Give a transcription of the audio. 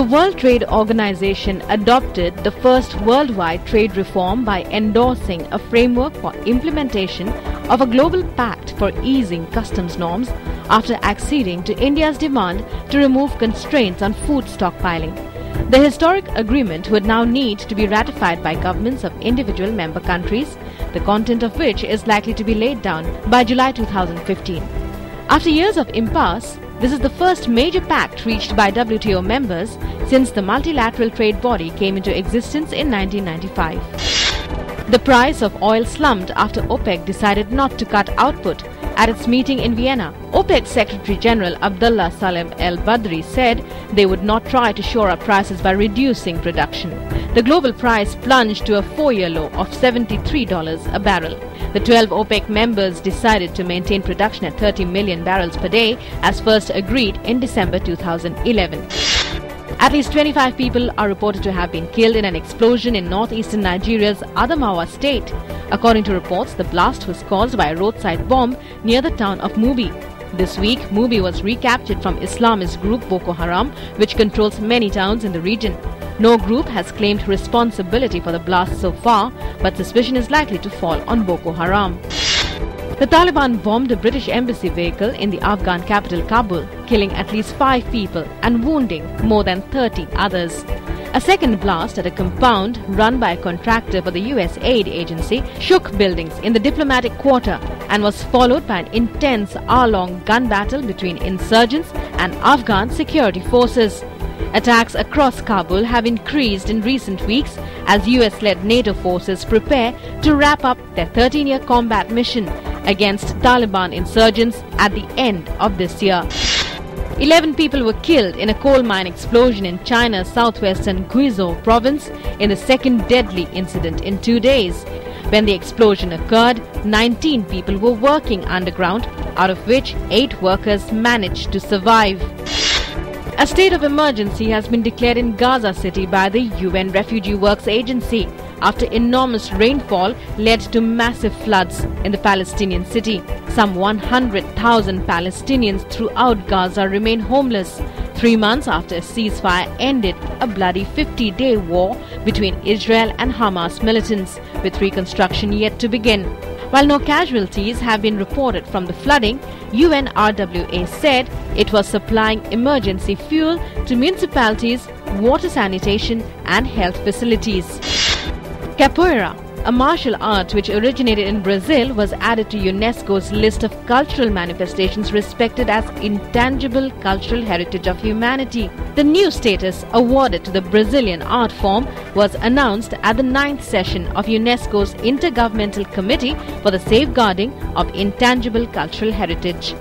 The World Trade Organization adopted the first worldwide trade reform by endorsing a framework for implementation of a global pact for easing customs norms after acceding to India's demand to remove constraints on food stockpiling. The historic agreement would now need to be ratified by governments of individual member countries, the content of which is likely to be laid down by July 2015. After years of impasse, this is the first major pact reached by WTO members since the multilateral trade body came into existence in 1995. The price of oil slumped after OPEC decided not to cut output. At its meeting in Vienna, OPEC Secretary General Abdullah Salem El-Badri said they would not try to shore up prices by reducing production. The global price plunged to a 4-year low of $73 a barrel. The 12 OPEC members decided to maintain production at 30 million barrels per day as first agreed in December 2011. At least 25 people are reported to have been killed in an explosion in northeastern Nigeria's Adamawa state. According to reports, the blast was caused by a roadside bomb near the town of Mubi. This week, Mubi was recaptured from Islamist group Boko Haram, which controls many towns in the region. No group has claimed responsibility for the blast so far, but suspicion is likely to fall on Boko Haram. The Taliban bombed a British embassy vehicle in the Afghan capital Kabul, killing at least 5 people and wounding more than 30 others. A second blast at a compound run by a contractor for the US aid agency shook buildings in the diplomatic quarter and was followed by an intense hour-long gun battle between insurgents and Afghan security forces. Attacks across Kabul have increased in recent weeks as US-led NATO forces prepare to wrap up their 13-year combat mission against Taliban insurgents at the end of this year. 11 people were killed in a coal mine explosion in China's southwestern Guizhou province in the second deadly incident in 2 days. When the explosion occurred, 19 people were working underground, out of which 8 workers managed to survive. A state of emergency has been declared in Gaza City by the UN Refugee Works Agency after enormous rainfall led to massive floods in the Palestinian city. Some 100,000 Palestinians throughout Gaza remain homeless 3 months after a ceasefire ended a bloody 50-day war between Israel and Hamas militants, with reconstruction yet to begin. While no casualties have been reported from the flooding, UNRWA said it was supplying emergency fuel to municipalities, water sanitation and health facilities. Capoeira, a martial art which originated in Brazil, was added to UNESCO's list of cultural manifestations respected as intangible cultural heritage of humanity. The new status awarded to the Brazilian art form was announced at the 9th session of UNESCO's Intergovernmental Committee for the Safeguarding of Intangible Cultural Heritage.